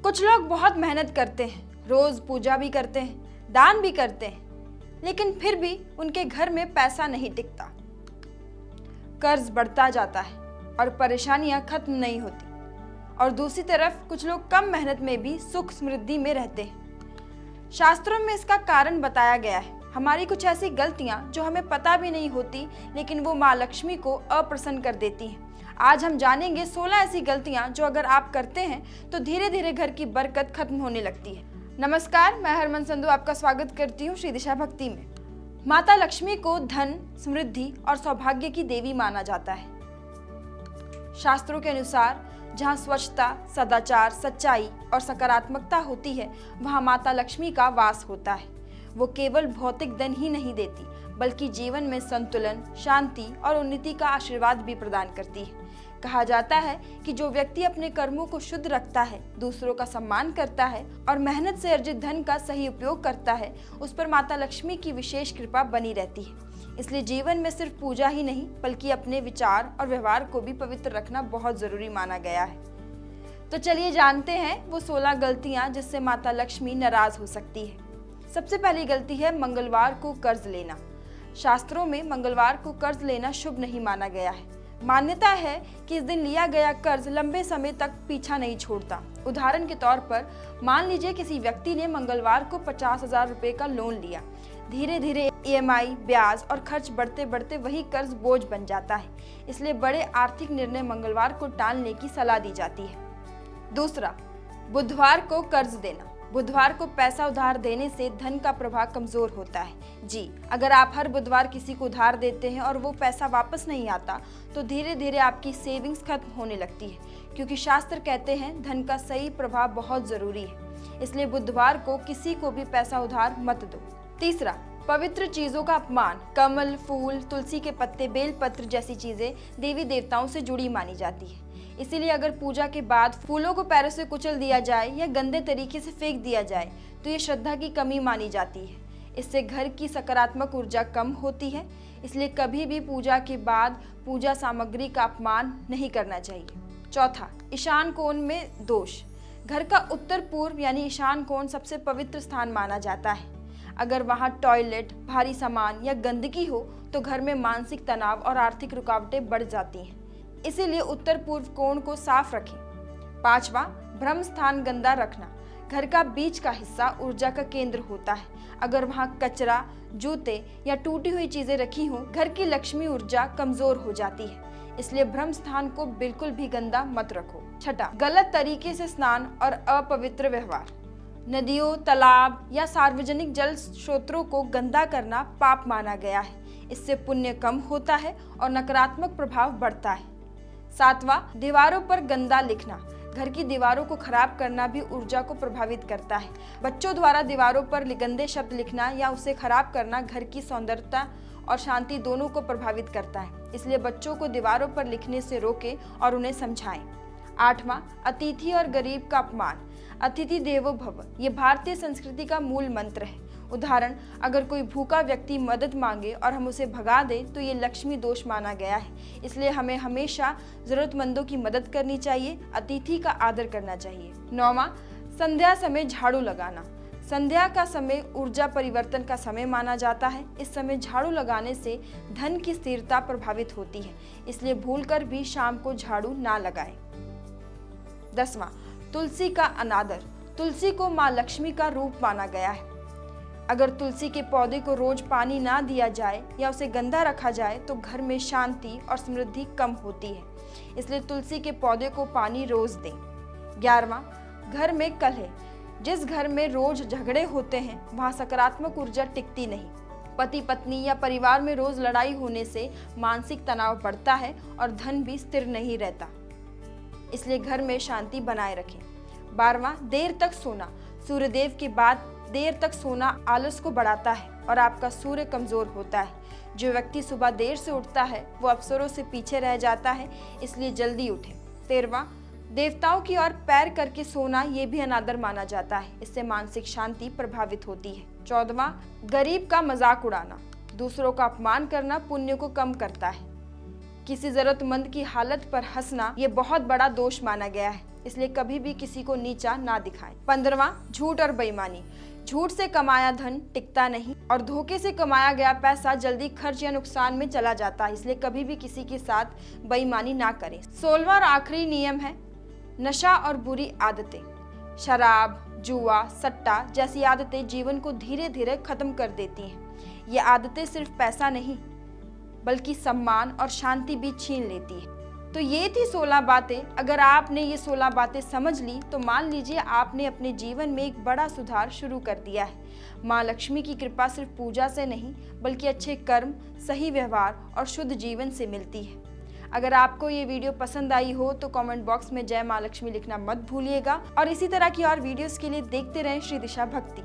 कुछ लोग बहुत मेहनत करते हैं, रोज पूजा भी करते हैं, दान भी करते हैं, लेकिन फिर भी उनके घर में पैसा नहीं टिकता। कर्ज बढ़ता जाता है और परेशानियां खत्म नहीं होती। और दूसरी तरफ कुछ लोग कम मेहनत में भी सुख समृद्धि में रहते हैं। शास्त्रों में इसका कारण बताया गया है। हमारी कुछ ऐसी गलतियां जो हमें पता भी नहीं होती, लेकिन वो माँ लक्ष्मी को अप्रसन्न कर देती हैं। आज हम जानेंगे 16 ऐसी गलतियां जो अगर आप करते हैं तो धीरे धीरे घर की बरकत खत्म होने लगती है। नमस्कार, मैं हरमन संधू आपका स्वागत करती हूँ श्री दिशा भक्ति में। माता लक्ष्मी को धन, समृद्धि और सौभाग्य की देवी माना जाता है। शास्त्रों के अनुसार जहाँ स्वच्छता, सदाचार, सच्चाई और सकारात्मकता होती है, वहाँ माता लक्ष्मी का वास होता है। वो केवल भौतिक धन ही नहीं देती, बल्कि जीवन में संतुलन, शांति और उन्नति का आशीर्वाद भी प्रदान करती है। कहा जाता है कि जो व्यक्ति अपने कर्मों को शुद्ध रखता है, दूसरों का सम्मान करता है और मेहनत से अर्जित धन का सही उपयोग करता है, उस पर माता लक्ष्मी की विशेष कृपा बनी रहती है। इसलिए जीवन में सिर्फ पूजा ही नहीं, बल्कि अपने विचार और व्यवहार को भी पवित्र रखना बहुत जरूरी माना गया है। तो चलिए जानते हैं वो 16 गलतियां जिससे माता लक्ष्मी नाराज हो सकती है। सबसे पहली गलती है मंगलवार को कर्ज लेना। शास्त्रों में मंगलवार को कर्ज लेना शुभ नहीं माना गया है। मान्यता है कि इस दिन लिया गया कर्ज लंबे समय तक पीछा नहीं छोड़ता। उदाहरण के तौर पर मान लीजिए किसी व्यक्ति ने मंगलवार को 50,000 रुपए का लोन लिया। धीरे धीरे EMI, ब्याज और खर्च बढ़ते बढ़ते वही कर्ज बोझ बन जाता है। इसलिए बड़े आर्थिक निर्णय मंगलवार को टालने की सलाह दी जाती है। दूसरा, बुधवार को कर्ज देना। बुधवार को पैसा उधार देने से धन का प्रभाव कमजोर होता है। जी, अगर आप हर बुधवार किसी को उधार देते हैं और वो पैसा वापस नहीं आता, तो धीरे धीरे आपकी सेविंग्स खत्म होने लगती है, क्योंकि शास्त्र कहते हैं धन का सही प्रभाव बहुत जरूरी है। इसलिए बुधवार को किसी को भी पैसा उधार मत दो। तीसरा, पवित्र चीजों का अपमान। कमल, फूल, तुलसी के पत्ते, बेलपत्र जैसी चीजें देवी देवताओं से जुड़ी मानी जाती है। इसीलिए अगर पूजा के बाद फूलों को पैरों से कुचल दिया जाए या गंदे तरीके से फेंक दिया जाए, तो ये श्रद्धा की कमी मानी जाती है। इससे घर की सकारात्मक ऊर्जा कम होती है। इसलिए कभी भी पूजा के बाद पूजा सामग्री का अपमान नहीं करना चाहिए। चौथा, ईशान कोण में दोष। घर का उत्तर पूर्व यानी ईशान कोण सबसे पवित्र स्थान माना जाता है। अगर वहाँ टॉयलेट, भारी सामान या गंदगी हो तो घर में मानसिक तनाव और आर्थिक रुकावटें बढ़ जाती हैं। इसीलिए उत्तर पूर्व कोण को साफ रखें। पांचवा, ब्रह्म स्थान गंदा रखना। घर का बीच का हिस्सा ऊर्जा का केंद्र होता है। अगर वहाँ कचरा, जूते या टूटी हुई चीजें रखी हों, घर की लक्ष्मी ऊर्जा कमजोर हो जाती है। इसलिए ब्रह्म स्थान को बिल्कुल भी गंदा मत रखो। छठा, गलत तरीके से स्नान और अपवित्र व्यवहार। नदियों, तालाब या सार्वजनिक जल स्रोतों को गंदा करना पाप माना गया है। इससे पुण्य कम होता है और नकारात्मक प्रभाव बढ़ता है। सातवां, दीवारों पर गंदा लिखना। घर की दीवारों को खराब करना भी ऊर्जा को प्रभावित करता है। बच्चों द्वारा दीवारों पर गंदे शब्द लिखना या उसे खराब करना घर की सौंदर्यता और शांति दोनों को प्रभावित करता है। इसलिए बच्चों को दीवारों पर लिखने से रोकें और उन्हें समझाएं। आठवां, अतिथि और गरीब का अपमान। अतिथि देवो भव, ये भारतीय संस्कृति का मूल मंत्र है। उदाहरण, अगर कोई भूखा व्यक्ति मदद मांगे और हम उसे भगा दें तो ये लक्ष्मी दोष माना गया है। इसलिए हमें हमेशा जरूरतमंदों की मदद करनी चाहिए, अतिथि का आदर करना चाहिए। नौवां, संध्या समय झाड़ू लगाना। संध्या का समय ऊर्जा परिवर्तन का समय माना जाता है। इस समय झाड़ू लगाने से धन की स्थिरता प्रभावित होती है। इसलिए भूलकर भी शाम को झाड़ू ना लगाएं। 10वां, तुलसी का अनादर। तुलसी को माँ लक्ष्मी का रूप माना गया है। अगर तुलसी के पौधे को रोज पानी ना दिया जाए या उसे गंदा रखा जाए तो घर में शांति और समृद्धि कम होती है। इसलिए तुलसी के पौधे को पानी रोज दें। 11वां, घर में कलह। जिस घर में रोज झगड़े होते हैं वहाँ सकारात्मक ऊर्जा टिकती नहीं। पति पत्नी या परिवार में रोज लड़ाई होने से मानसिक तनाव बढ़ता है और धन भी स्थिर नहीं रहता। इसलिए घर में शांति बनाए रखें। 12वां, देर तक सोना। सूर्यदेव के बाद देर तक सोना आलस को बढ़ाता है और आपका सूर्य कमजोर होता है। जो व्यक्ति सुबह देर से उठता है वो अवसरों से पीछे रह जाता है, इसलिए जल्दी उठें। 13वां, देवताओं की ओर पैर करके सोना ये भी अनादर माना जाता है। इससे मानसिक शांति प्रभावित होती है। 14वां, गरीब का मजाक उड़ाना। दूसरों का अपमान करना पुण्य को कम करता है। किसी जरूरतमंद की हालत पर हंसना ये बहुत बड़ा दोष माना गया है। इसलिए कभी भी किसी को नीचा ना दिखाएं। 15वां, झूठ और बेईमानी। झूठ से कमाया धन टिकता नहीं और धोखे से कमाया गया पैसा जल्दी खर्च या नुकसान में चला जाता है, इसलिए कभी भी किसी के साथ बेईमानी ना करें। 16वां और आखिरी नियम है नशा और बुरी आदतें। शराब, जुआ, सट्टा जैसी आदतें जीवन को धीरे धीरे खत्म कर देती हैं। ये आदतें सिर्फ पैसा नहीं बल्कि सम्मान और शांति भी छीन लेती है। तो ये थी 16 बातें। अगर आपने ये 16 बातें समझ ली तो मान लीजिए आपने अपने जीवन में एक बड़ा सुधार शुरू कर दिया है। माँ लक्ष्मी की कृपा सिर्फ पूजा से नहीं बल्कि अच्छे कर्म, सही व्यवहार और शुद्ध जीवन से मिलती है। अगर आपको ये वीडियो पसंद आई हो तो कमेंट बॉक्स में जय माँ लक्ष्मी लिखना मत भूलिएगा और इसी तरह की और वीडियोस के लिए देखते रहें श्री दिशा भक्ति।